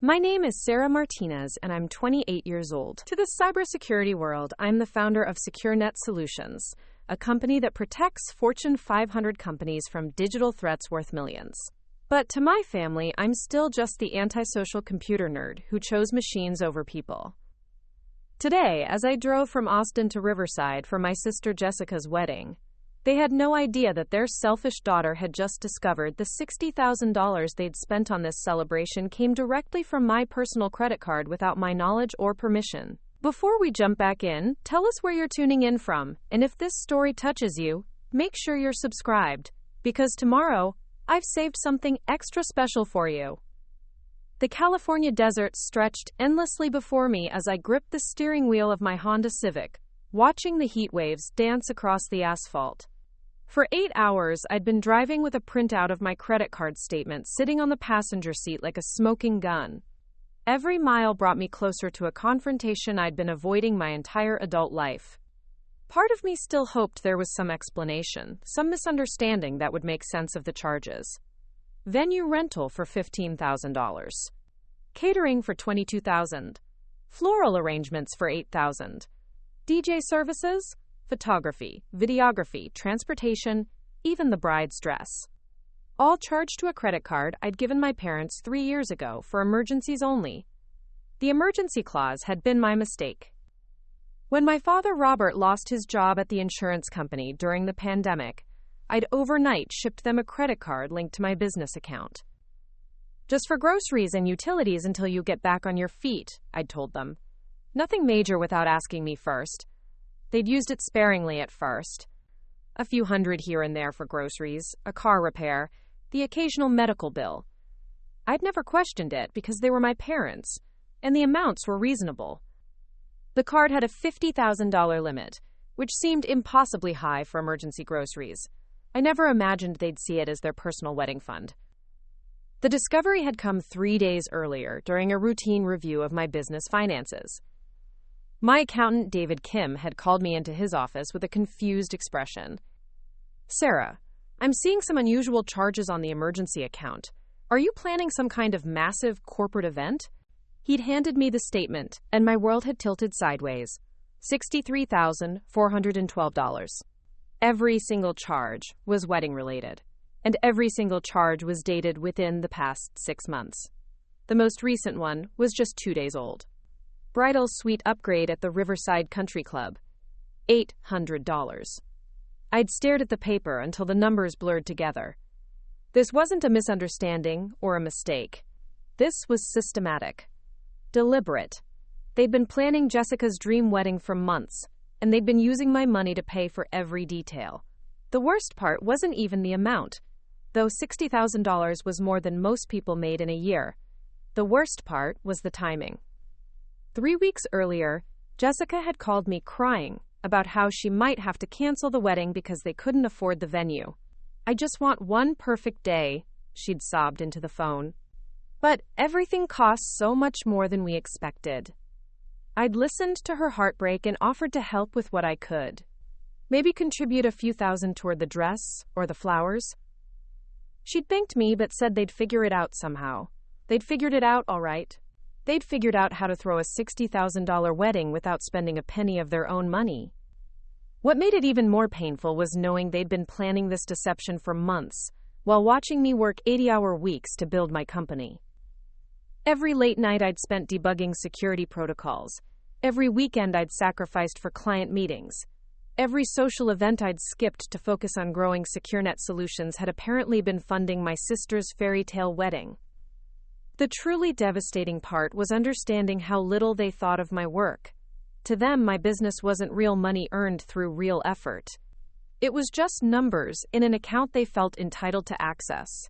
My name is Sarah Martinez, and I'm 28 years old. To the cybersecurity world, I'm the founder of SecureNet Solutions, a company that protects Fortune 500 companies from digital threats worth millions. But to my family, I'm still just the antisocial computer nerd who chose machines over people. Today, as I drove from Austin to Riverside for my sister Jessica's wedding, they had no idea that their selfish daughter had just discovered the $60,000 they'd spent on this celebration came directly from my personal credit card without my knowledge or permission. Before we jump back in, tell us where you're tuning in from, and if this story touches you, make sure you're subscribed, because tomorrow, I've saved something extra special for you. The California desert stretched endlessly before me as I gripped the steering wheel of my Honda Civic, watching the heat waves dance across the asphalt. For 8 hours, I'd been driving with a printout of my credit card statement sitting on the passenger seat like a smoking gun. Every mile brought me closer to a confrontation I'd been avoiding my entire adult life. Part of me still hoped there was some explanation, some misunderstanding that would make sense of the charges. Venue rental for $15,000. Catering for $22,000. Floral arrangements for $8,000. DJ services, photography, videography, transportation, even the bride's dress. All charged to a credit card I'd given my parents 3 years ago for emergencies only. The emergency clause had been my mistake. When my father Robert lost his job at the insurance company during the pandemic, I'd overnight shipped them a credit card linked to my business account. Just for groceries and utilities until you get back on your feet, I'd told them. Nothing major without asking me first. They'd used it sparingly at first. A few hundred here and there for groceries, a car repair, the occasional medical bill. I'd never questioned it because they were my parents, and the amounts were reasonable. The card had a $50,000 limit, which seemed impossibly high for emergency groceries. I never imagined they'd see it as their personal wedding fund. The discovery had come 3 days earlier during a routine review of my business finances. My accountant, David Kim, had called me into his office with a confused expression. "Sarah, I'm seeing some unusual charges on the emergency account. Are you planning some kind of massive corporate event?" He'd handed me the statement, and my world had tilted sideways. $63,412. Every single charge was wedding-related, and every single charge was dated within the past 6 months. The most recent one was just 2 days old. Bridal suite upgrade at the Riverside Country Club. $800. I'd stared at the paper until the numbers blurred together. This wasn't a misunderstanding or a mistake. This was systematic. Deliberate. They'd been planning Jessica's dream wedding for months, and they'd been using my money to pay for every detail. The worst part wasn't even the amount, though $60,000 was more than most people made in a year. The worst part was the timing. 3 weeks earlier, Jessica had called me crying about how she might have to cancel the wedding because they couldn't afford the venue. "I just want one perfect day," she'd sobbed into the phone. But everything cost so much more than we expected. I'd listened to her heartbreak and offered to help with what I could. Maybe contribute a few thousand toward the dress or the flowers. She'd thanked me but said they'd figure it out somehow. They'd figured it out all right. They'd figured out how to throw a $60,000 wedding without spending a penny of their own money. What made it even more painful was knowing they'd been planning this deception for months, while watching me work 80-hour weeks to build my company. Every late night I'd spent debugging security protocols. Every weekend I'd sacrificed for client meetings. Every social event I'd skipped to focus on growing SecureNet Solutions had apparently been funding my sister's fairy tale wedding. The truly devastating part was understanding how little they thought of my work. To them, my business wasn't real money earned through real effort. It was just numbers in an account they felt entitled to access.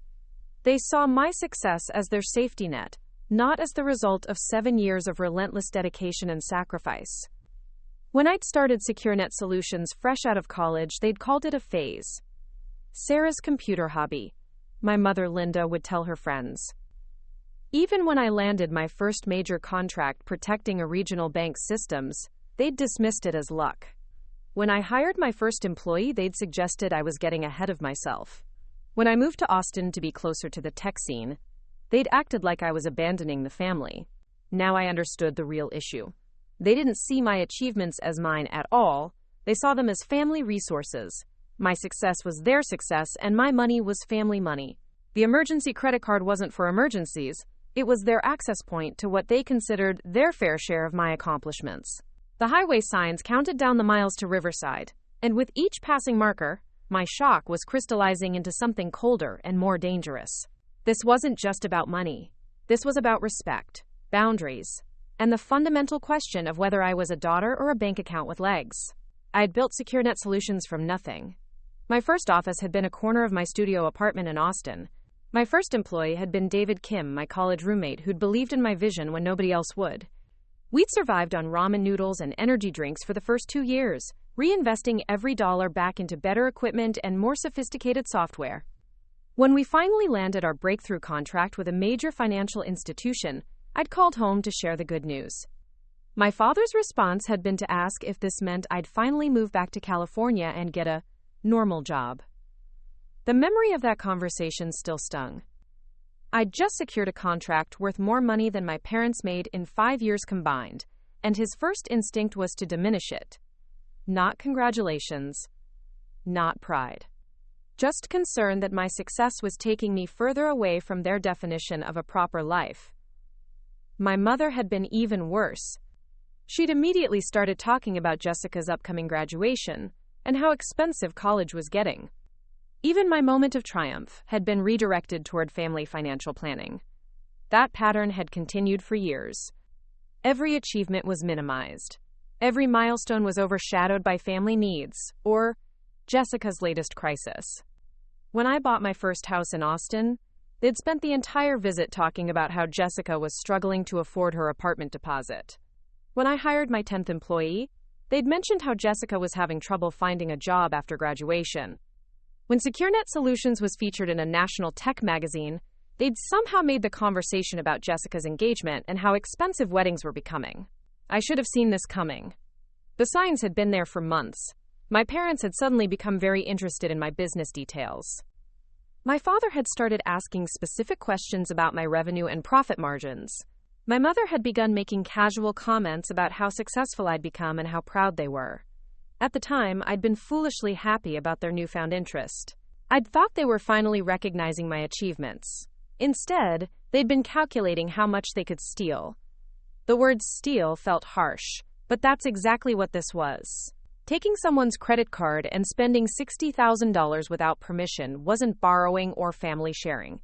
They saw my success as their safety net, not as the result of 7 years of relentless dedication and sacrifice. When I'd started SecureNet Solutions fresh out of college, they'd called it a phase. Sarah's computer hobby, my mother Linda would tell her friends. Even when I landed my first major contract protecting a regional bank's systems, they'd dismissed it as luck. When I hired my first employee, they'd suggested I was getting ahead of myself. When I moved to Austin to be closer to the tech scene, They'd acted like I was abandoning the family. Now I understood the real issue. They didn't see my achievements as mine at all. They saw them as family resources. My success was their success, and my money was family money. The emergency credit card wasn't for emergencies. It was their access point to what they considered their fair share of my accomplishments. The highway signs counted down the miles to Riverside, and with each passing marker, my shock was crystallizing into something colder and more dangerous. This wasn't just about money. This was about respect, boundaries, and the fundamental question of whether I was a daughter or a bank account with legs. I had built SecureNet Solutions from nothing. My first office had been a corner of my studio apartment in Austin. My first employee had been David Kim, my college roommate, who'd believed in my vision when nobody else would. We'd survived on ramen noodles and energy drinks for the first 2 years, reinvesting every dollar back into better equipment and more sophisticated software. When we finally landed our breakthrough contract with a major financial institution, I'd called home to share the good news. My father's response had been to ask if this meant I'd finally move back to California and get a normal job. The memory of that conversation still stung. I'd just secured a contract worth more money than my parents made in 5 years combined, and his first instinct was to diminish it. Not congratulations, not pride. Just concern that my success was taking me further away from their definition of a proper life. My mother had been even worse. She'd immediately started talking about Jessica's upcoming graduation and how expensive college was getting. Even my moment of triumph had been redirected toward family financial planning. That pattern had continued for years. Every achievement was minimized. Every milestone was overshadowed by family needs, or Jessica's latest crisis. When I bought my first house in Austin, they'd spent the entire visit talking about how Jessica was struggling to afford her apartment deposit. When I hired my 10th employee, they'd mentioned how Jessica was having trouble finding a job after graduation. When SecureNet Solutions was featured in a national tech magazine, they'd somehow made the conversation about Jessica's engagement and how expensive weddings were becoming. I should have seen this coming. The signs had been there for months. My parents had suddenly become very interested in my business details. My father had started asking specific questions about my revenue and profit margins. My mother had begun making casual comments about how successful I'd become and how proud they were. At the time, I'd been foolishly happy about their newfound interest. I'd thought they were finally recognizing my achievements. Instead, they'd been calculating how much they could steal. The word steal felt harsh, but that's exactly what this was. Taking someone's credit card and spending $60,000 without permission wasn't borrowing or family sharing.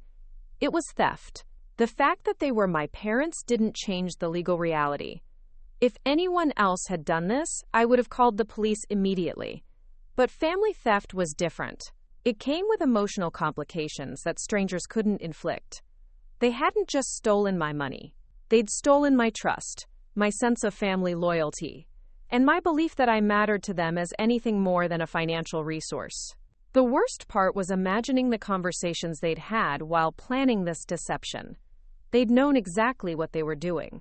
It was theft. The fact that they were my parents didn't change the legal reality. If anyone else had done this, I would have called the police immediately. But family theft was different. It came with emotional complications that strangers couldn't inflict. They hadn't just stolen my money. They'd stolen my trust, my sense of family loyalty, and my belief that I mattered to them as anything more than a financial resource. The worst part was imagining the conversations they'd had while planning this deception. They'd known exactly what they were doing.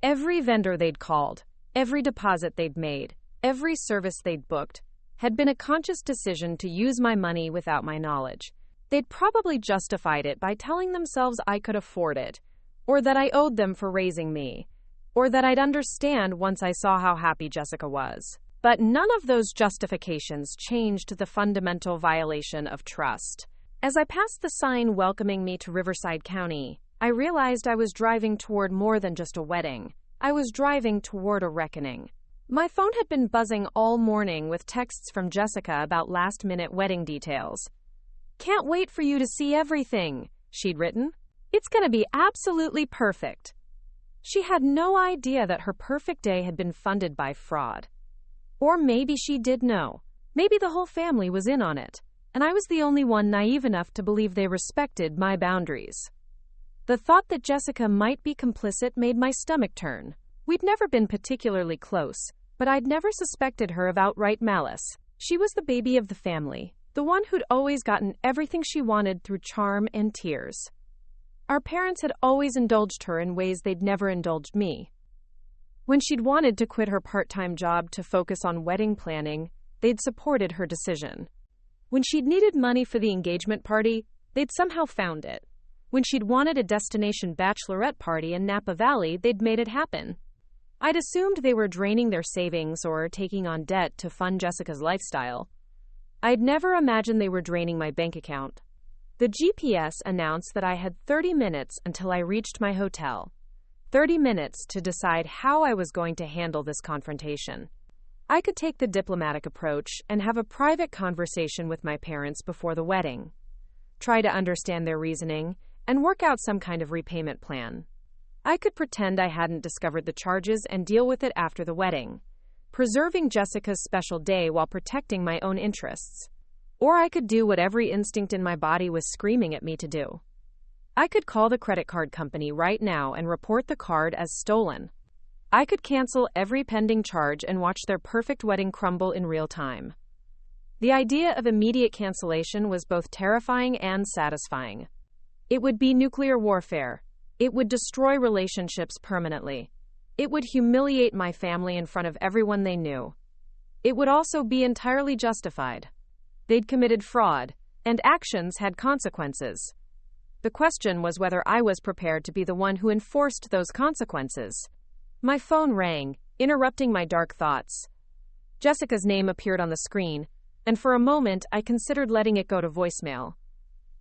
Every vendor they'd called, every deposit they'd made, every service they'd booked, had been a conscious decision to use my money without my knowledge. They'd probably justified it by telling themselves I could afford it, or that I owed them for raising me, or that I'd understand once I saw how happy Jessica was. But none of those justifications changed the fundamental violation of trust. As I passed the sign welcoming me to Riverside County, I realized I was driving toward more than just a wedding. I was driving toward a reckoning. My phone had been buzzing all morning with texts from Jessica about last-minute wedding details. "Can't wait for you to see everything," she'd written. "It's gonna be absolutely perfect." She had no idea that her perfect day had been funded by fraud. Or maybe she did know. Maybe the whole family was in on it, and I was the only one naive enough to believe they respected my boundaries. The thought that Jessica might be complicit made my stomach turn. We'd never been particularly close, but I'd never suspected her of outright malice. She was the baby of the family, the one who'd always gotten everything she wanted through charm and tears. Our parents had always indulged her in ways they'd never indulged me. When she'd wanted to quit her part-time job to focus on wedding planning, they'd supported her decision. When she'd needed money for the engagement party, they'd somehow found it. When she'd wanted a destination bachelorette party in Napa Valley, they'd made it happen. I'd assumed they were draining their savings or taking on debt to fund Jessica's lifestyle. I'd never imagined they were draining my bank account. The GPS announced that I had 30 minutes until I reached my hotel. 30 minutes to decide how I was going to handle this confrontation. I could take the diplomatic approach and have a private conversation with my parents before the wedding. Try to understand their reasoning and work out some kind of repayment plan. I could pretend I hadn't discovered the charges and deal with it after the wedding, preserving Jessica's special day while protecting my own interests. Or I could do what every instinct in my body was screaming at me to do. I could call the credit card company right now and report the card as stolen. I could cancel every pending charge and watch their perfect wedding crumble in real time. The idea of immediate cancellation was both terrifying and satisfying. It would be nuclear warfare. It would destroy relationships permanently. It would humiliate my family in front of everyone they knew. It would also be entirely justified. They'd committed fraud, and actions had consequences. The question was whether I was prepared to be the one who enforced those consequences. My phone rang, interrupting my dark thoughts. Jessica's name appeared on the screen, and for a moment I considered letting it go to voicemail.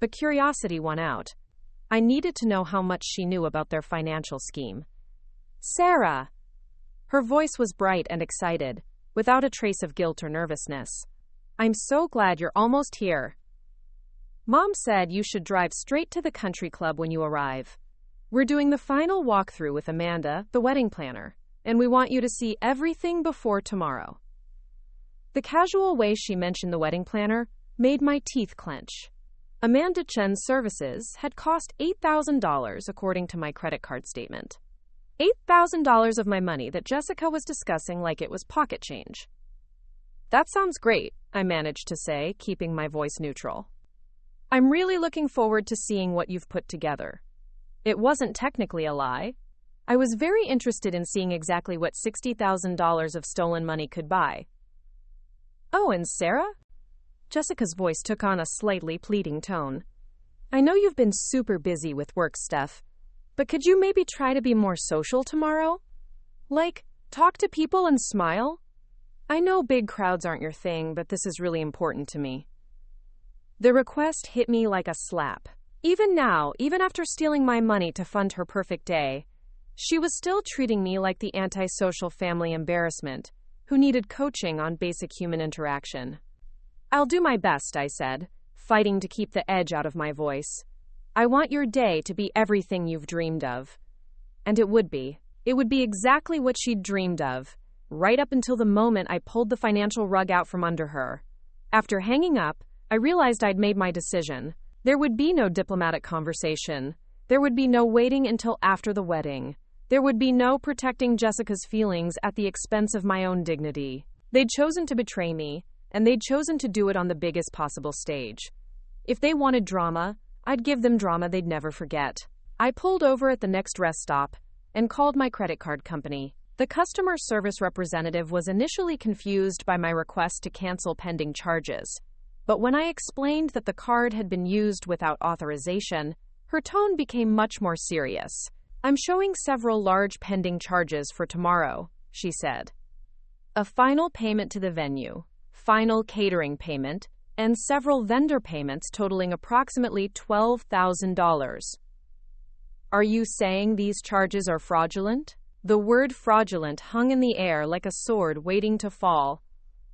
But curiosity won out. I needed to know how much she knew about their financial scheme. Sarah! Her voice was bright and excited, without a trace of guilt or nervousness. I'm so glad you're almost here. Mom said you should drive straight to the country club when you arrive. We're doing the final walkthrough with Amanda, the wedding planner, and we want you to see everything before tomorrow. The casual way she mentioned the wedding planner made my teeth clench. Amanda Chen's services had cost $8,000 according to my credit card statement. $8,000 of my money that Jessica was discussing like it was pocket change. That sounds great, I managed to say, keeping my voice neutral. I'm really looking forward to seeing what you've put together. It wasn't technically a lie. I was very interested in seeing exactly what $60,000 of stolen money could buy. Oh, and Sarah? Jessica's voice took on a slightly pleading tone. I know you've been super busy with work stuff, but could you maybe try to be more social tomorrow? Like, talk to people and smile? I know big crowds aren't your thing, but this is really important to me. The request hit me like a slap. Even now, even after stealing my money to fund her perfect day, she was still treating me like the antisocial family embarrassment who needed coaching on basic human interaction. I'll do my best, I said, fighting to keep the edge out of my voice. I want your day to be everything you've dreamed of. And it would be. It would be exactly what she'd dreamed of, right up until the moment I pulled the financial rug out from under her. After hanging up, I realized I'd made my decision. There would be no diplomatic conversation. There would be no waiting until after the wedding. There would be no protecting Jessica's feelings at the expense of my own dignity. They'd chosen to betray me, and they'd chosen to do it on the biggest possible stage. If they wanted drama, I'd give them drama they'd never forget. I pulled over at the next rest stop and called my credit card company. The customer service representative was initially confused by my request to cancel pending charges. But when I explained that the card had been used without authorization, her tone became much more serious. I'm showing several large pending charges for tomorrow, she said. A final payment to the venue, final catering payment, and several vendor payments totaling approximately $12,000. Are you saying these charges are fraudulent? The word fraudulent hung in the air like a sword waiting to fall.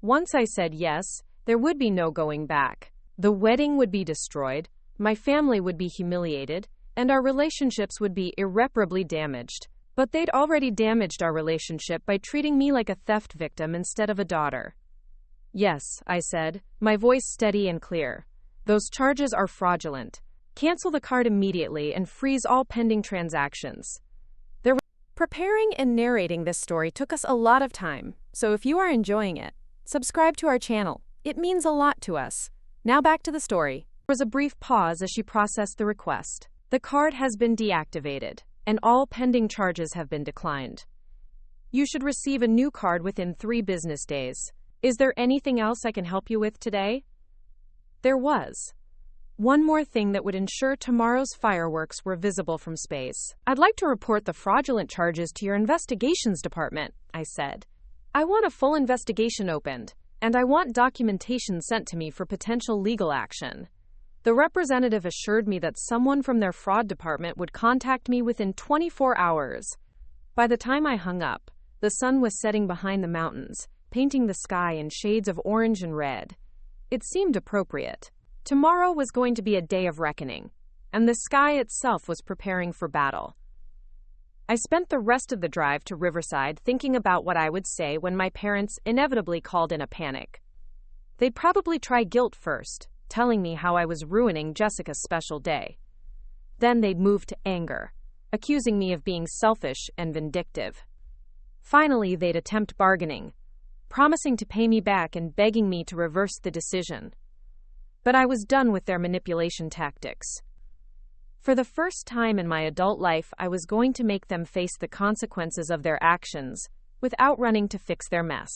Once I said yes, there would be no going back. The wedding would be destroyed, my family would be humiliated, and our relationships would be irreparably damaged. But they'd already damaged our relationship by treating me like a theft victim instead of a daughter. Yes, I said, my voice steady and clear. Those charges are fraudulent. Cancel the card immediately and freeze all pending transactions. Preparing and narrating this story took us a lot of time, so if you are enjoying it, subscribe to our channel. It means a lot to us. Now back to the story. There was a brief pause as she processed the request. The card has been deactivated, and all pending charges have been declined. You should receive a new card within 3 business days. Is there anything else I can help you with today? There was. One more thing that would ensure tomorrow's fireworks were visible from space. I'd like to report the fraudulent charges to your investigations department, I said. I want a full investigation opened, and I want documentation sent to me for potential legal action. The representative assured me that someone from their fraud department would contact me within 24 hours. By the time I hung up, the sun was setting behind the mountains, painting the sky in shades of orange and red. It seemed appropriate. Tomorrow was going to be a day of reckoning, and the sky itself was preparing for battle. I spent the rest of the drive to Riverside thinking about what I would say when my parents inevitably called in a panic. They'd probably try guilt first, telling me how I was ruining Jessica's special day. Then they'd move to anger, accusing me of being selfish and vindictive. Finally, they'd attempt bargaining, promising to pay me back and begging me to reverse the decision. But I was done with their manipulation tactics. For the first time in my adult life, I was going to make them face the consequences of their actions without running to fix their mess.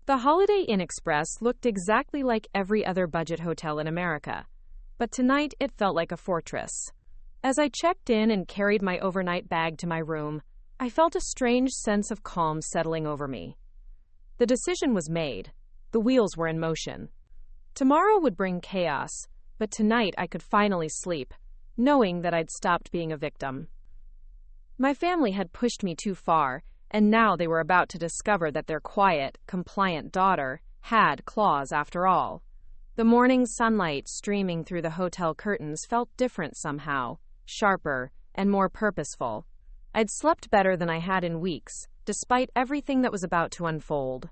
The Holiday Inn Express looked exactly like every other budget hotel in America, but tonight it felt like a fortress. As I checked in and carried my overnight bag to my room, I felt a strange sense of calm settling over me. The decision was made. The wheels were in motion. Tomorrow would bring chaos, but tonight I could finally sleep, knowing that I'd stopped being a victim. My family had pushed me too far, and now they were about to discover that their quiet, compliant daughter had claws after all. The morning sunlight streaming through the hotel curtains felt different somehow, sharper and more purposeful. I'd slept better than I had in weeks, despite everything that was about to unfold.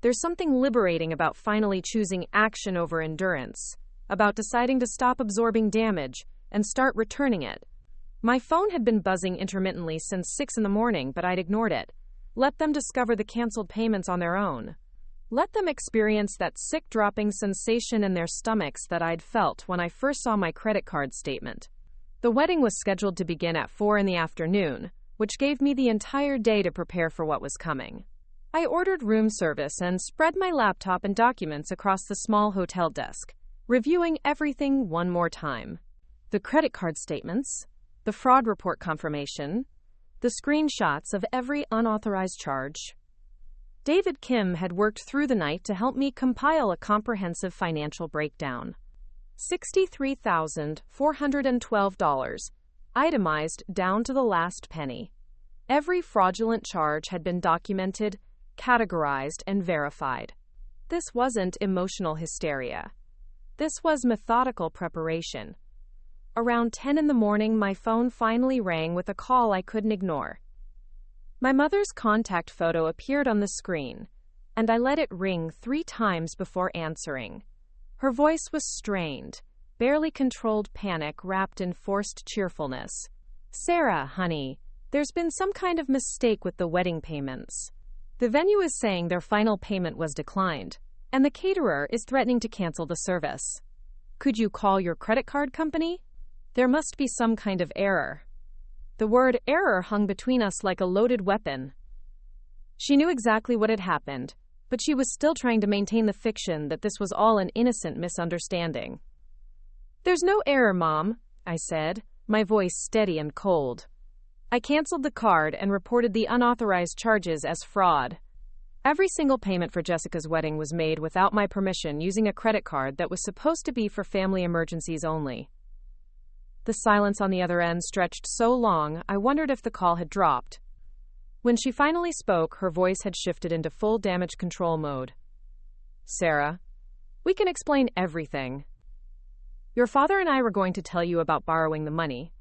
There's something liberating about finally choosing action over endurance, about deciding to stop absorbing damage and start returning it. My phone had been buzzing intermittently since 6 a.m, but I'd ignored it. Let them discover the canceled payments on their own. Let them experience that sick-dropping sensation in their stomachs that I'd felt when I first saw my credit card statement. The wedding was scheduled to begin at 4 p.m, which gave me the entire day to prepare for what was coming. I ordered room service and spread my laptop and documents across the small hotel desk, reviewing everything one more time. The credit card statements, the fraud report confirmation, the screenshots of every unauthorized charge. David Kim had worked through the night to help me compile a comprehensive financial breakdown. $63,412, itemized down to the last penny. Every fraudulent charge had been documented, categorized, and verified. This wasn't emotional hysteria. This was methodical preparation. Around 10 a.m, my phone finally rang with a call I couldn't ignore. My mother's contact photo appeared on the screen, and I let it ring 3 times before answering. Her voice was strained, barely controlled panic wrapped in forced cheerfulness. "Sarah, honey, there's been some kind of mistake with the wedding payments. The venue is saying their final payment was declined, and the caterer is threatening to cancel the service. Could you call your credit card company? There must be some kind of error." The word error hung between us like a loaded weapon. She knew exactly what had happened, but she was still trying to maintain the fiction that this was all an innocent misunderstanding. "There's no error, Mom," I said, my voice steady and cold. I canceled the card and reported the unauthorized charges as fraud. Every single payment for Jessica's wedding was made without my permission using a credit card that was supposed to be for family emergencies only. The silence on the other end stretched so long, I wondered if the call had dropped. When she finally spoke, her voice had shifted into full damage control mode. "Sarah, we can explain everything. Your father and I were going to tell you about borrowing the money,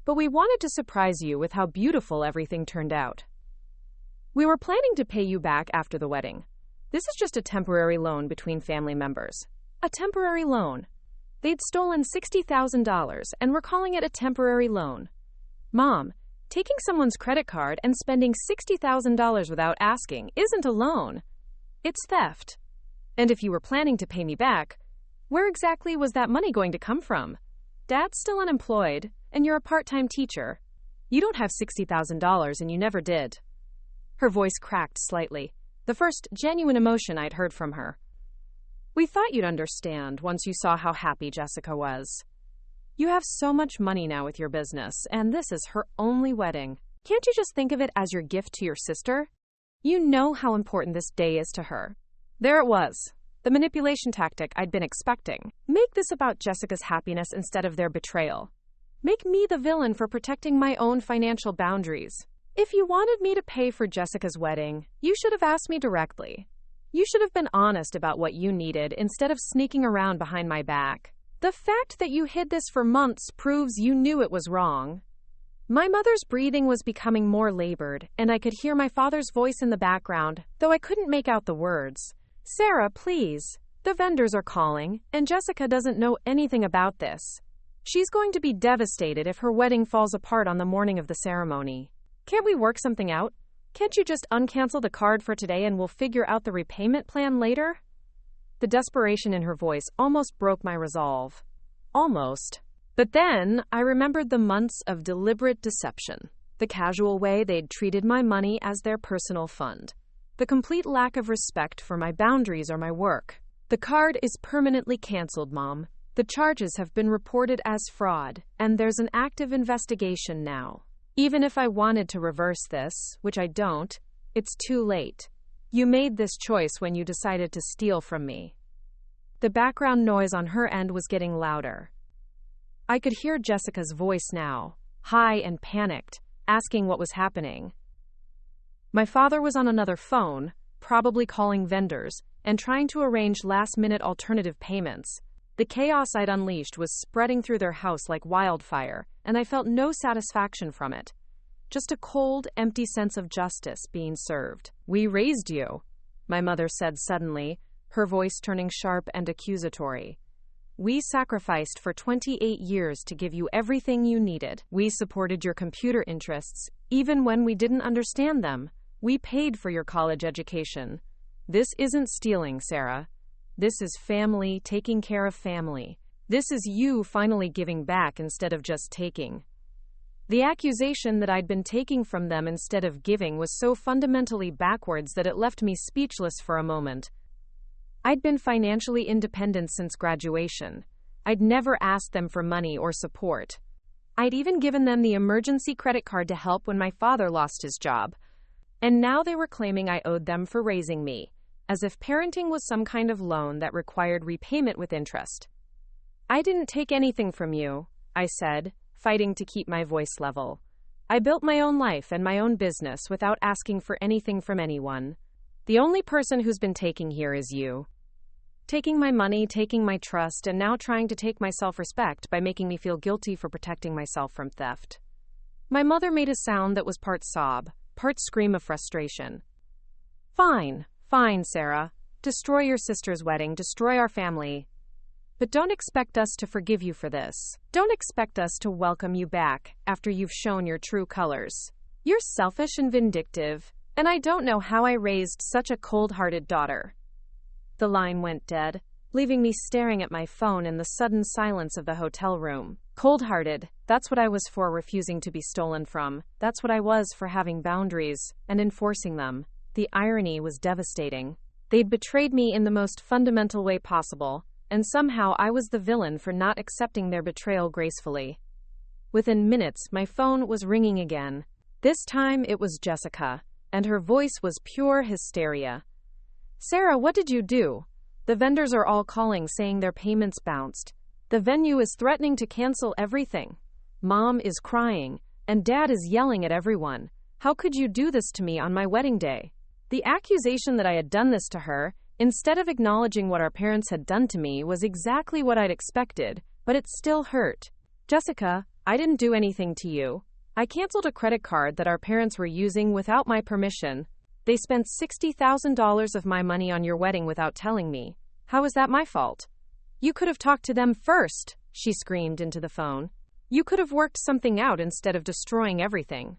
but we wanted to surprise you with how beautiful everything turned out. We were planning to pay you back after the wedding. This is just a temporary loan between family members. A temporary loan. They'd stolen $60,000 and were calling it a temporary loan. Mom, taking someone's credit card and spending $60,000 without asking isn't a loan. It's theft. And if you were planning to pay me back, where exactly was that money going to come from? Dad's still unemployed, and you're a part-time teacher. You don't have $60,000 and you never did." Her voice cracked slightly, the first genuine emotion I'd heard from her. We thought you'd understand once you saw how happy Jessica was. You have so much money now with your business, and this is her only wedding. Can't you just think of it as your gift to your sister? You know how important this day is to her." There it was, the manipulation tactic I'd been expecting. Make this about Jessica's happiness instead of their betrayal. Make me the villain for protecting my own financial boundaries. If you wanted me to pay for Jessica's wedding, you should have asked me directly. You should have been honest about what you needed instead of sneaking around behind my back. The fact that you hid this for months proves you knew it was wrong. My mother's breathing was becoming more labored, and I could hear my father's voice in the background, though I couldn't make out the words. "Sarah, please. The vendors are calling, and Jessica doesn't know anything about this. She's going to be devastated if her wedding falls apart on the morning of the ceremony. Can't we work something out? Can't you just uncancel the card for today and we'll figure out the repayment plan later?" The desperation in her voice almost broke my resolve. Almost. But then I remembered the months of deliberate deception, the casual way they'd treated my money as their personal fund, the complete lack of respect for my boundaries or my work. "The card is permanently canceled, Mom. The charges have been reported as fraud, and there's an active investigation now. Even if I wanted to reverse this, which I don't, it's too late. You made this choice when you decided to steal from me." The background noise on her end was getting louder. I could hear Jessica's voice now, high and panicked, asking what was happening. My father was on another phone, probably calling vendors, and trying to arrange last-minute alternative payments. The chaos I'd unleashed was spreading through their house like wildfire, and I felt no satisfaction from it. Just a cold, empty sense of justice being served. "We raised you," my mother said suddenly, her voice turning sharp and accusatory. "We sacrificed for 28 years to give you everything you needed. We supported your computer interests, even when we didn't understand them. We paid for your college education. This isn't stealing, Sarah. This is family taking care of family. This is you finally giving back instead of just taking." The accusation that I'd been taking from them instead of giving was so fundamentally backwards that it left me speechless for a moment. I'd been financially independent since graduation. I'd never asked them for money or support. I'd even given them the emergency credit card to help when my father lost his job. And now they were claiming I owed them for raising me, as if parenting was some kind of loan that required repayment with interest. "I didn't take anything from you," I said, fighting to keep my voice level. "I built my own life and my own business without asking for anything from anyone. The only person who's been taking here is you. Taking my money, taking my trust, and now trying to take my self-respect by making me feel guilty for protecting myself from theft." My mother made a sound that was part sob, part scream of frustration. Fine, Sarah. Destroy your sister's wedding, destroy our family. But don't expect us to forgive you for this. Don't expect us to welcome you back after you've shown your true colors. You're selfish and vindictive, and I don't know how I raised such a cold-hearted daughter." The line went dead, leaving me staring at my phone in the sudden silence of the hotel room. Cold-hearted, that's what I was for refusing to be stolen from. That's what I was for having boundaries and enforcing them. The irony was devastating. They'd betrayed me in the most fundamental way possible, and somehow I was the villain for not accepting their betrayal gracefully. Within minutes, my phone was ringing again. This time it was Jessica, and her voice was pure hysteria. "Sarah, what did you do? The vendors are all calling saying their payments bounced. The venue is threatening to cancel everything. Mom is crying, and Dad is yelling at everyone. How could you do this to me on my wedding day?" The accusation that I had done this to her, instead of acknowledging what our parents had done to me, was exactly what I'd expected, but it still hurt. "Jessica, I didn't do anything to you. I canceled a credit card that our parents were using without my permission. They spent $60,000 of my money on your wedding without telling me. How is that my fault?" "You could have talked to them first," she screamed into the phone. "You could have worked something out instead of destroying everything.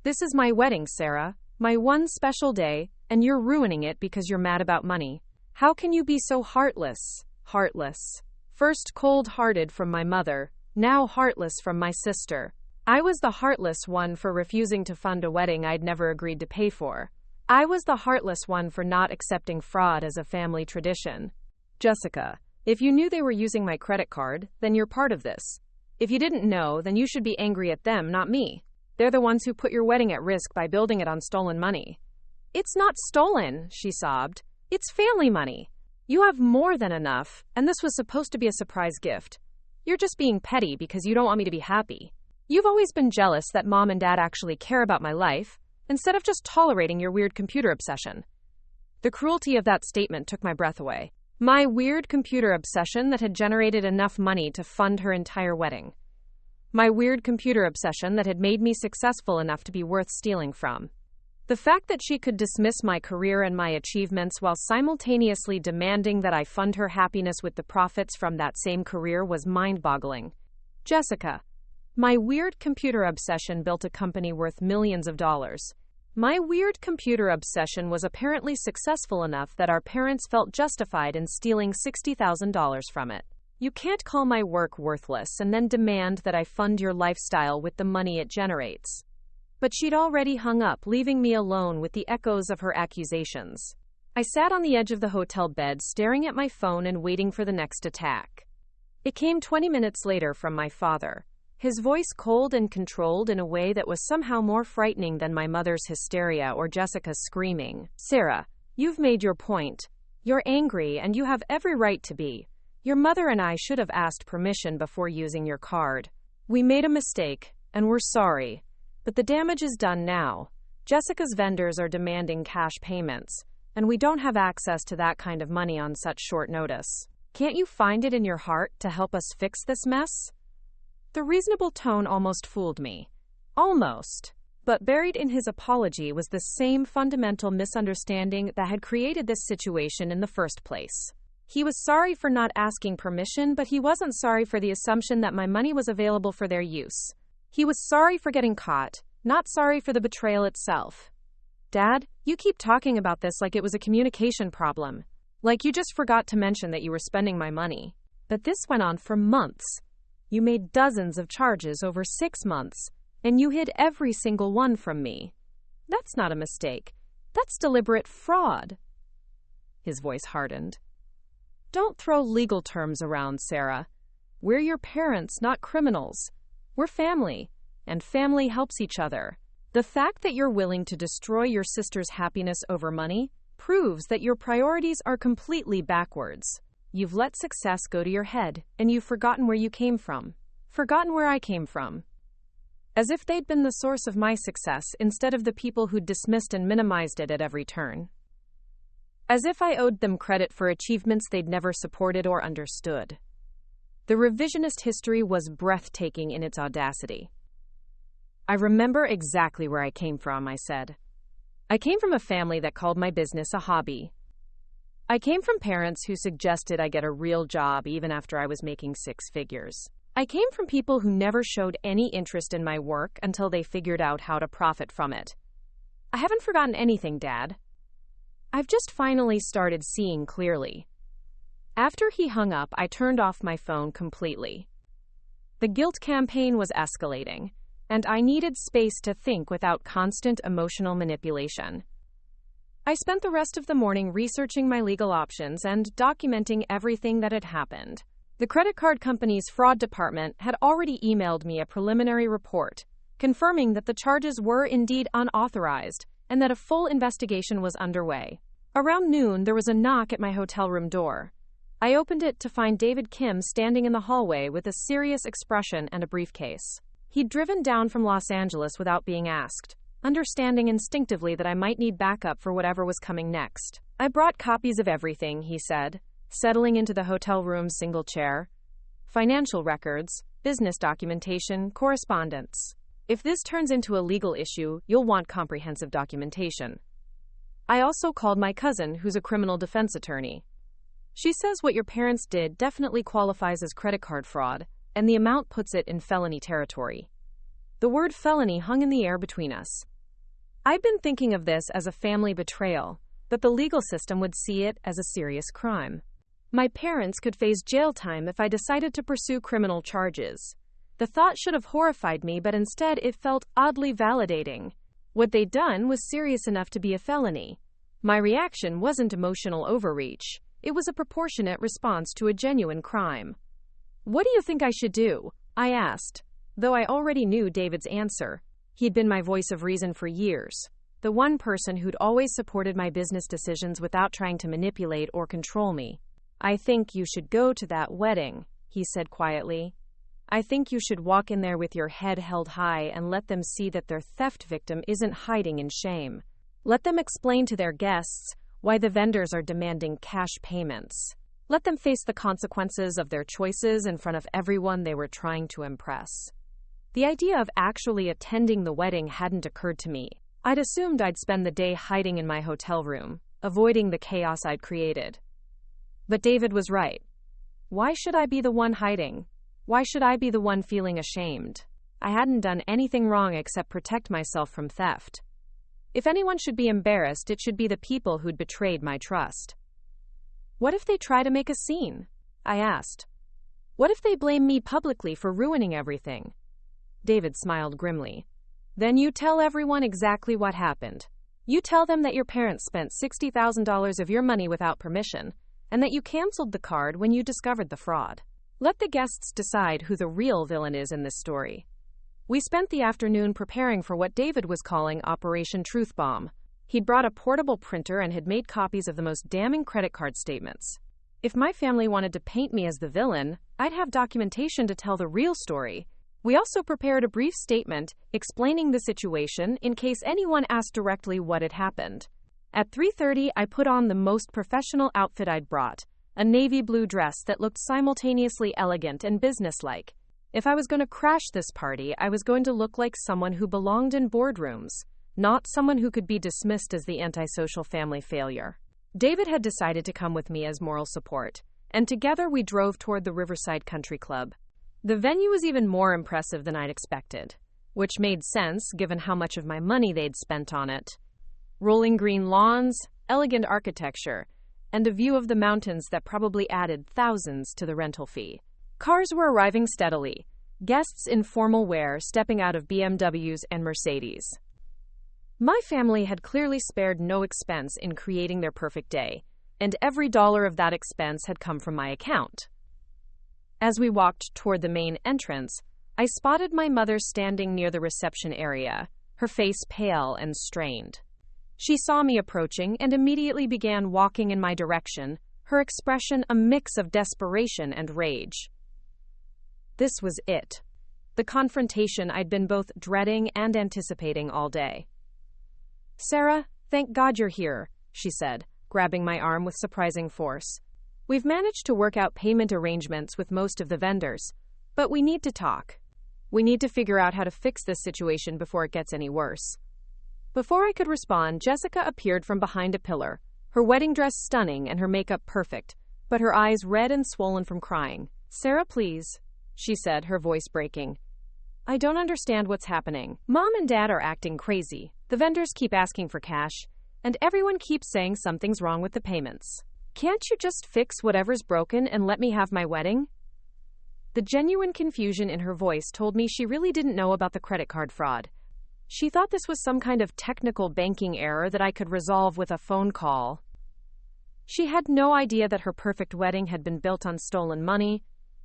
This is my wedding, Sarah, my one special day, and you're ruining it because you're mad about money. How can you be so heartless?" Heartless. First cold-hearted from my mother, now heartless from my sister. I was the heartless one for refusing to fund a wedding I'd never agreed to pay for. I was the heartless one for not accepting fraud as a family tradition. Jessica, if you knew they were using my credit card, then you're part of this. If you didn't know, then you should be angry at them, not me. They're the ones who put your wedding at risk by building it on stolen money. It's not stolen, she sobbed. It's family money. You have more than enough, and this was supposed to be a surprise gift. You're just being petty because you don't want me to be happy. You've always been jealous that Mom and Dad actually care about my life, instead of just tolerating your weird computer obsession. The cruelty of that statement took my breath away. My weird computer obsession that had generated enough money to fund her entire wedding. My weird computer obsession that had made me successful enough to be worth stealing from. The fact that she could dismiss my career and my achievements while simultaneously demanding that I fund her happiness with the profits from that same career was mind-boggling. Jessica, my weird computer obsession built a company worth millions of dollars. My weird computer obsession was apparently successful enough that our parents felt justified in stealing $60,000 from it. You can't call my work worthless and then demand that I fund your lifestyle with the money it generates. But she'd already hung up, leaving me alone with the echoes of her accusations. I sat on the edge of the hotel bed, staring at my phone and waiting for the next attack. It came 20 minutes later from my father, his voice cold and controlled in a way that was somehow more frightening than my mother's hysteria or Jessica's screaming. Sarah, you've made your point. You're angry and you have every right to be. Your mother and I should have asked permission before using your card. We made a mistake, and we're sorry. But the damage is done now. Jessica's vendors are demanding cash payments, and we don't have access to that kind of money on such short notice. Can't you find it in your heart to help us fix this mess? The reasonable tone almost fooled me. Almost. But buried in his apology was the same fundamental misunderstanding that had created this situation in the first place. He was sorry for not asking permission, but he wasn't sorry for the assumption that my money was available for their use. He was sorry for getting caught, not sorry for the betrayal itself. Dad, you keep talking about this like it was a communication problem. Like you just forgot to mention that you were spending my money. But this went on for months. You made dozens of charges over 6 months, and you hid every single one from me. That's not a mistake. That's deliberate fraud. His voice hardened. Don't throw legal terms around, Sarah. We're your parents, not criminals. We're family, and family helps each other. The fact that you're willing to destroy your sister's happiness over money proves that your priorities are completely backwards. You've let success go to your head, and you've forgotten where you came from. Forgotten where I came from. As if they'd been the source of my success instead of the people who'd dismissed and minimized it at every turn. As if I owed them credit for achievements they'd never supported or understood. The revisionist history was breathtaking in its audacity. I remember exactly where I came from, I said. I came from a family that called my business a hobby. I came from parents who suggested I get a real job even after I was making 6 figures. I came from people who never showed any interest in my work until they figured out how to profit from it. I haven't forgotten anything, Dad. I've just finally started seeing clearly. After he hung up, I turned off my phone completely. The guilt campaign was escalating, and I needed space to think without constant emotional manipulation. I spent the rest of the morning researching my legal options and documenting everything that had happened. The credit card company's fraud department had already emailed me a preliminary report, confirming that the charges were indeed unauthorized and that a full investigation was underway. Around noon, there was a knock at my hotel room door. I opened it to find David Kim standing in the hallway with a serious expression and a briefcase. He'd driven down from Los Angeles without being asked, understanding instinctively that I might need backup for whatever was coming next. I brought copies of everything, he said, settling into the hotel room's single chair. Financial records, business documentation, correspondence. If this turns into a legal issue, you'll want comprehensive documentation. I also called my cousin, who's a criminal defense attorney. She says what your parents did definitely qualifies as credit card fraud, and the amount puts it in felony territory. The word felony hung in the air between us. I'd been thinking of this as a family betrayal, but the legal system would see it as a serious crime. My parents could face jail time if I decided to pursue criminal charges. The thought should have horrified me, but instead it felt oddly validating. What they'd done was serious enough to be a felony. My reaction wasn't emotional overreach. It was a proportionate response to a genuine crime. "What do you think I should do?" I asked, though I already knew David's answer. He'd been my voice of reason for years, the one person who'd always supported my business decisions without trying to manipulate or control me. "I think you should go to that wedding," he said quietly. "I think you should walk in there with your head held high and let them see that their theft victim isn't hiding in shame. Let them explain to their guests why the vendors are demanding cash payments. Let them face the consequences of their choices in front of everyone they were trying to impress." The idea of actually attending the wedding hadn't occurred to me. I'd assumed I'd spend the day hiding in my hotel room, avoiding the chaos I'd created. But David was right. Why should I be the one hiding? Why should I be the one feeling ashamed? I hadn't done anything wrong except protect myself from theft. If anyone should be embarrassed, it should be the people who'd betrayed my trust. "What if they try to make a scene?" I asked. "What if they blame me publicly for ruining everything?" David smiled grimly. "Then you tell everyone exactly what happened. You tell them that your parents spent $60,000 of your money without permission, and that you canceled the card when you discovered the fraud. Let the guests decide who the real villain is in this story." We spent the afternoon preparing for what David was calling Operation Truth Bomb. He'd brought a portable printer and had made copies of the most damning credit card statements. If my family wanted to paint me as the villain, I'd have documentation to tell the real story. We also prepared a brief statement explaining the situation in case anyone asked directly what had happened. At 3:30, I put on the most professional outfit I'd brought, a navy blue dress that looked simultaneously elegant and businesslike. If I was going to crash this party, I was going to look like someone who belonged in boardrooms, not someone who could be dismissed as the antisocial family failure. David had decided to come with me as moral support, and together we drove toward the Riverside Country Club. The venue was even more impressive than I'd expected, which made sense given how much of my money they'd spent on it. Rolling green lawns, elegant architecture, and a view of the mountains that probably added thousands to the rental fee. Cars were arriving steadily, guests in formal wear stepping out of BMWs and Mercedes. My family had clearly spared no expense in creating their perfect day, and every dollar of that expense had come from my account. As we walked toward the main entrance, I spotted my mother standing near the reception area, her face pale and strained. She saw me approaching and immediately began walking in my direction, her expression a mix of desperation and rage. This was it. The confrontation I'd been both dreading and anticipating all day. "Sarah, thank God you're here," she said, grabbing my arm with surprising force. "We've managed to work out payment arrangements with most of the vendors, but we need to talk. We need to figure out how to fix this situation before it gets any worse." Before I could respond, Jessica appeared from behind a pillar, her wedding dress stunning and her makeup perfect, but her eyes red and swollen from crying. "Sarah, please," she said, her voice breaking. "I don't understand what's happening. Mom and Dad are acting crazy. The vendors keep asking for cash, and everyone keeps saying something's wrong with the payments. Can't you just fix whatever's broken and let me have my wedding?" The genuine confusion in her voice told me she really didn't know about the credit card fraud. She thought this was some kind of technical banking error that I could resolve with a phone call. She had no idea that her perfect wedding had been built on stolen money,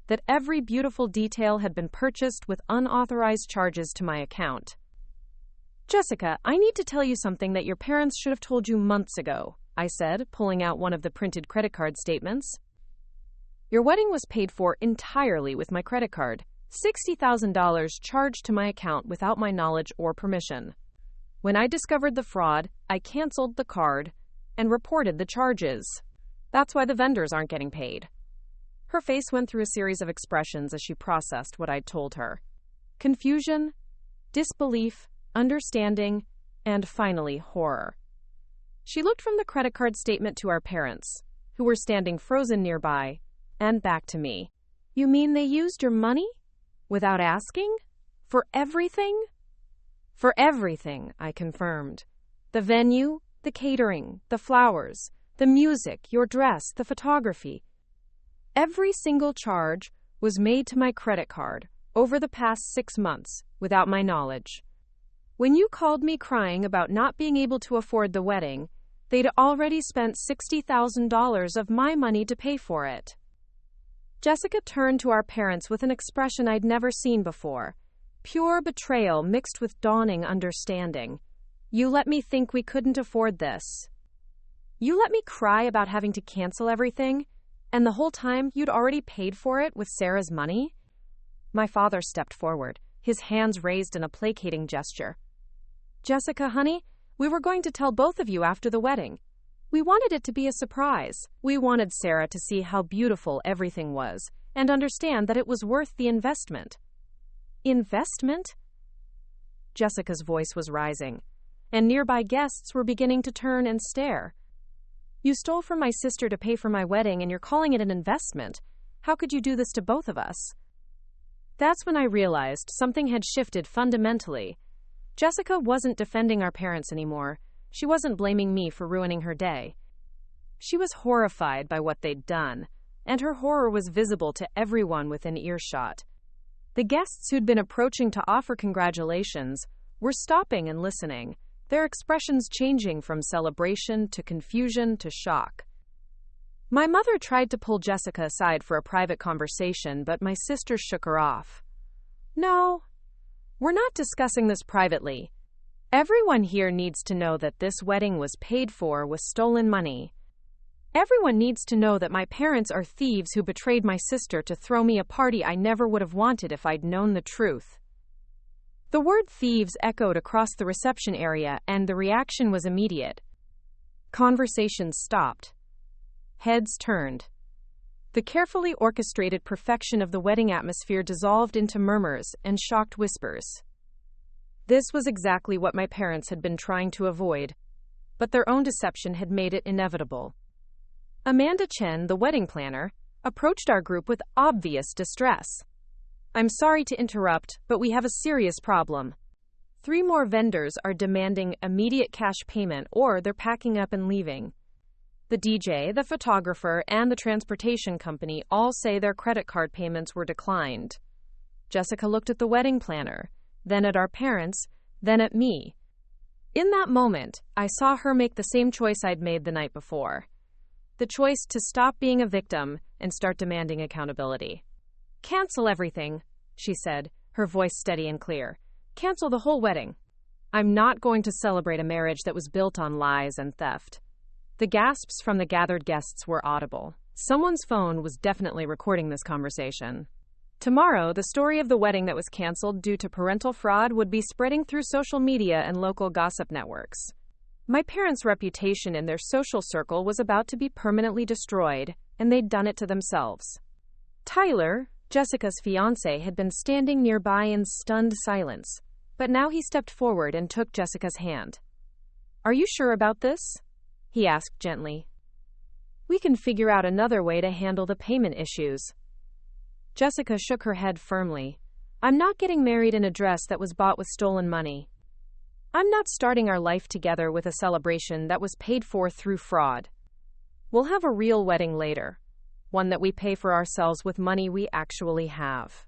that every beautiful detail had been purchased with unauthorized charges to my account. "Jessica, I need to tell you something that your parents should have told you months ago," I said, pulling out one of the printed credit card statements. "Your wedding was paid for entirely with my credit card. $60,000 charged to my account without my knowledge or permission. When I discovered the fraud, I canceled the card and reported the charges. That's why the vendors aren't getting paid." Her face went through a series of expressions as she processed what I'd told her. Confusion, disbelief, understanding, and finally horror. She looked from the credit card statement to our parents, who were standing frozen nearby, and back to me. "You mean they used your money? Without asking? For everything?" "For everything," I confirmed. "The venue, the catering, the flowers, the music, your dress, the photography. Every single charge was made to my credit card over the past 6 months without my knowledge. When you called me crying about not being able to afford the wedding, They'd already spent $60,000 of my money to pay for it. Jessica turned to our parents with an expression I'd never seen before. Pure betrayal mixed with dawning understanding. You let me think we couldn't afford this. You let me cry about having to cancel everything, and the whole time you'd already paid for it with Sarah's money? My father stepped forward, his hands raised in a placating gesture. Jessica, honey, we were going to tell both of you after the wedding. We wanted it to be a surprise. We wanted Sarah to see how beautiful everything was and understand that it was worth the investment. Investment? Jessica's voice was rising, and nearby guests were beginning to turn and stare. You stole from my sister to pay for my wedding and you're calling it an investment. How could you do this to both of us? That's when I realized something had shifted fundamentally. Jessica wasn't defending our parents anymore. She wasn't blaming me for ruining her day. She was horrified by what they'd done, and her horror was visible to everyone within earshot. The guests who'd been approaching to offer congratulations were stopping and listening, their expressions changing from celebration to confusion to shock. My mother tried to pull Jessica aside for a private conversation, but my sister shook her off. No, we're not discussing this privately. Everyone here needs to know that this wedding was paid for with stolen money. Everyone needs to know that my parents are thieves who betrayed my sister to throw me a party I never would have wanted if I'd known the truth. The word thieves echoed across the reception area, and the reaction was immediate. Conversations stopped. Heads turned. The carefully orchestrated perfection of the wedding atmosphere dissolved into murmurs and shocked whispers. This was exactly what my parents had been trying to avoid, but their own deception had made it inevitable. Amanda Chen, the wedding planner, approached our group with obvious distress. I'm sorry to interrupt, but we have a serious problem. 3 more vendors are demanding immediate cash payment or they're packing up and leaving. The DJ, the photographer, and the transportation company all say their credit card payments were declined. Jessica looked at the wedding planner, then at our parents, then at me. In that moment, I saw her make the same choice I'd made the night before. The choice to stop being a victim and start demanding accountability. Cancel everything, she said, her voice steady and clear. Cancel the whole wedding. I'm not going to celebrate a marriage that was built on lies and theft. The gasps from the gathered guests were audible. Someone's phone was definitely recording this conversation. Tomorrow, the story of the wedding that was canceled due to parental fraud would be spreading through social media and local gossip networks. My parents' reputation in their social circle was about to be permanently destroyed, and they'd done it to themselves. Tyler, Jessica's fiancé, had been standing nearby in stunned silence, but now he stepped forward and took Jessica's hand. Are you sure about this? He asked gently. We can figure out another way to handle the payment issues. Jessica shook her head firmly. I'm not getting married in a dress that was bought with stolen money. I'm not starting our life together with a celebration that was paid for through fraud. We'll have a real wedding later, one that we pay for ourselves with money we actually have.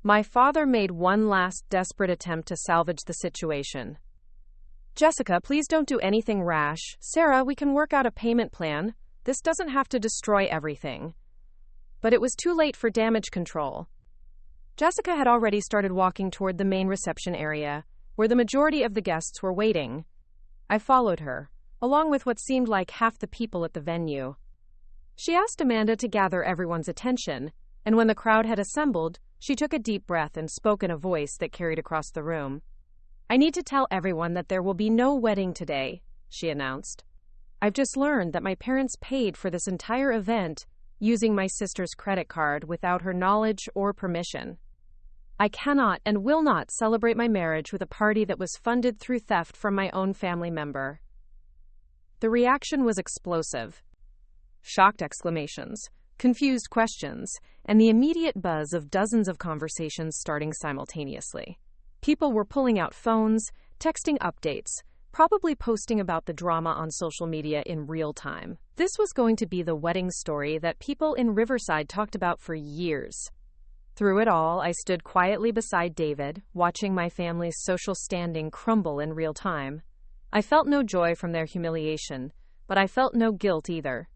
My father made one last desperate attempt to salvage the situation. Jessica, please don't do anything rash. Sarah, we can work out a payment plan. This doesn't have to destroy everything. But it was too late for damage control. Jessica had already started walking toward the main reception area, where the majority of the guests were waiting. I followed her, along with what seemed like half the people at the venue. She asked Amanda to gather everyone's attention, and when the crowd had assembled, she took a deep breath and spoke in a voice that carried across the room. I need to tell everyone that there will be no wedding today, she announced. I've just learned that my parents paid for this entire event using my sister's credit card without her knowledge or permission. I cannot and will not celebrate my marriage with a party that was funded through theft from my own family member. The reaction was explosive. Shocked exclamations, confused questions, and the immediate buzz of dozens of conversations starting simultaneously. People were pulling out phones, texting updates, probably posting about the drama on social media in real time. This was going to be the wedding story that people in Riverside talked about for years. Through it all, I stood quietly beside David, watching my family's social standing crumble in real time. I felt no joy from their humiliation, but I felt no guilt either.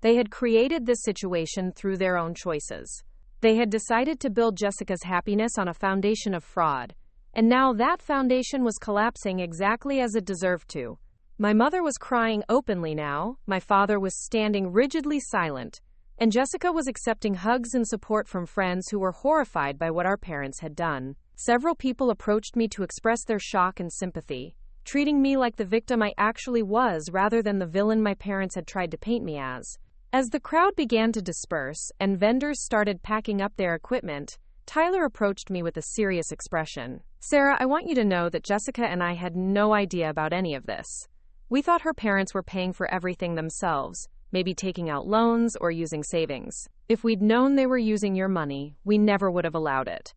They had created this situation through their own choices. They had decided to build Jessica's happiness on a foundation of fraud, and now that foundation was collapsing exactly as it deserved to. My mother was crying openly now, my father was standing rigidly silent, and Jessica was accepting hugs and support from friends who were horrified by what our parents had done. Several people approached me to express their shock and sympathy, treating me like the victim I actually was rather than the villain my parents had tried to paint me as. As the crowd began to disperse and vendors started packing up their equipment, Tyler approached me with a serious expression. "Sarah, I want you to know that Jessica and I had no idea about any of this. We thought her parents were paying for everything themselves, maybe taking out loans or using savings. If we'd known they were using your money, we never would have allowed it."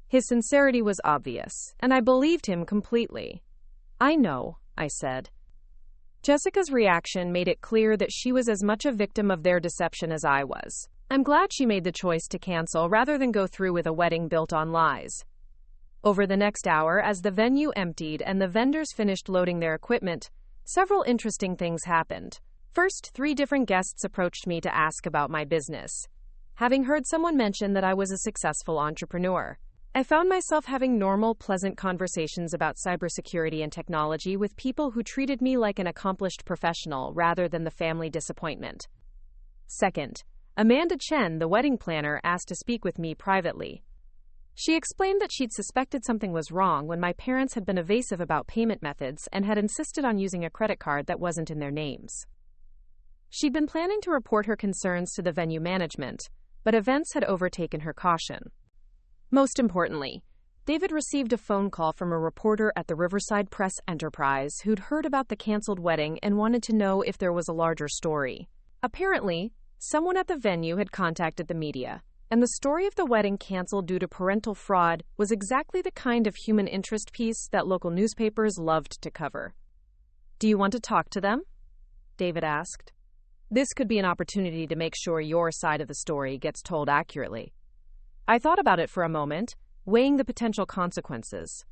His sincerity was obvious, and I believed him completely. "I know," I said. Jessica's reaction made it clear that she was as much a victim of their deception as I was. I'm glad she made the choice to cancel rather than go through with a wedding built on lies. Over the next hour, as the venue emptied and the vendors finished loading their equipment, several interesting things happened. First, 3 different guests approached me to ask about my business, having heard someone mention that I was a successful entrepreneur. I found myself having normal, pleasant conversations about cybersecurity and technology with people who treated me like an accomplished professional rather than the family disappointment. Second, Amanda Chen, the wedding planner, asked to speak with me privately. She explained that she'd suspected something was wrong when my parents had been evasive about payment methods and had insisted on using a credit card that wasn't in their names. She'd been planning to report her concerns to the venue management, but events had overtaken her caution. Most importantly, David received a phone call from a reporter at the Riverside Press Enterprise who'd heard about the canceled wedding and wanted to know if there was a larger story. Apparently, someone at the venue had contacted the media, and the story of the wedding canceled due to parental fraud was exactly the kind of human interest piece that local newspapers loved to cover. "Do you want to talk to them?" David asked. "This could be an opportunity to make sure your side of the story gets told accurately." I thought about it for a moment, weighing the potential consequences.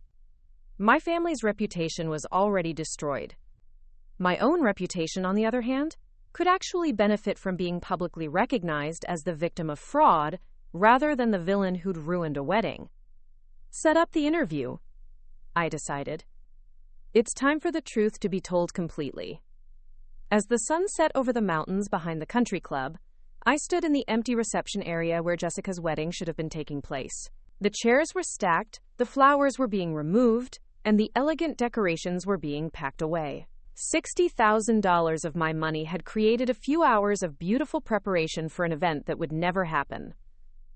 My family's reputation was already destroyed. My own reputation, on the other hand, could actually benefit from being publicly recognized as the victim of fraud rather than the villain who'd ruined a wedding. Set up the interview, I decided. It's time for the truth to be told completely. As the sun set over the mountains behind the country club, I stood in the empty reception area where Jessica's wedding should have been taking place. The chairs were stacked, the flowers were being removed, and the elegant decorations were being packed away. $60,000 of my money had created a few hours of beautiful preparation for an event that would never happen.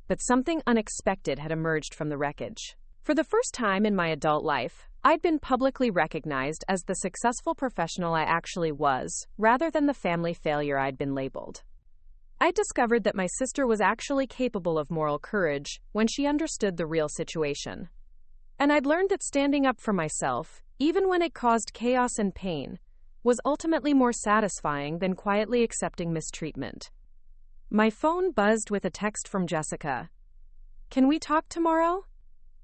But something unexpected had emerged from the wreckage. For the first time in my adult life, I'd been publicly recognized as the successful professional I actually was, rather than the family failure I'd been labeled. I'd discovered that my sister was actually capable of moral courage when she understood the real situation. And I'd learned that standing up for myself, even when it caused chaos and pain, was ultimately more satisfying than quietly accepting mistreatment. My phone buzzed with a text from Jessica. "Can we talk tomorrow?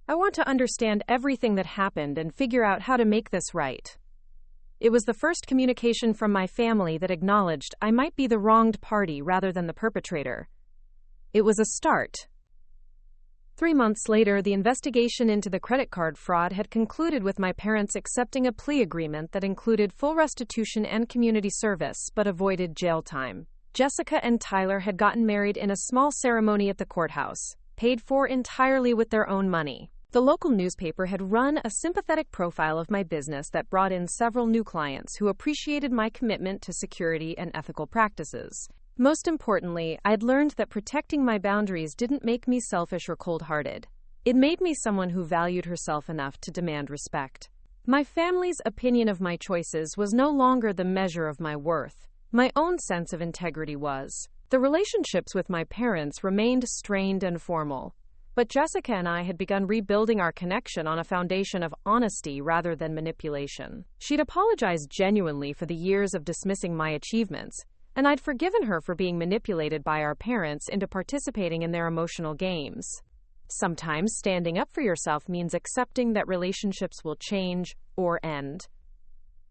I want to understand everything that happened and figure out how to make this right." It was the first communication from my family that acknowledged I might be the wronged party rather than the perpetrator. It was a start. 3 months later, the investigation into the credit card fraud had concluded with my parents accepting a plea agreement that included full restitution and community service but avoided jail time. Jessica and Tyler had gotten married in a small ceremony at the courthouse, paid for entirely with their own money. The local newspaper had run a sympathetic profile of my business that brought in several new clients who appreciated my commitment to security and ethical practices. Most importantly, I'd learned that protecting my boundaries didn't make me selfish or cold-hearted. It made me someone who valued herself enough to demand respect. My family's opinion of my choices was no longer the measure of my worth. My own sense of integrity was. The relationships with my parents remained strained and formal, but Jessica and I had begun rebuilding our connection on a foundation of honesty rather than manipulation. She'd apologized genuinely for the years of dismissing my achievements, and I'd forgiven her for being manipulated by our parents into participating in their emotional games. Sometimes standing up for yourself means accepting that relationships will change or end.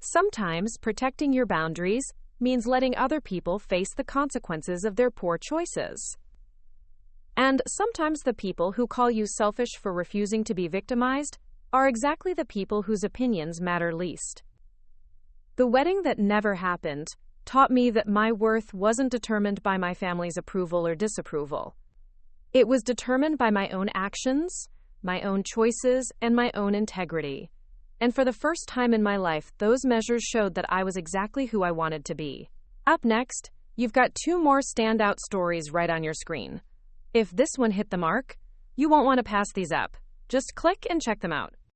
Sometimes protecting your boundaries means letting other people face the consequences of their poor choices. And sometimes the people who call you selfish for refusing to be victimized are exactly the people whose opinions matter least. The wedding that never happened taught me that my worth wasn't determined by my family's approval or disapproval. It was determined by my own actions, my own choices, and my own integrity. And for the first time in my life, those measures showed that I was exactly who I wanted to be. Up next, you've got 2 more standout stories right on your screen. If this one hit the mark, you won't want to pass these up. Just click and check them out.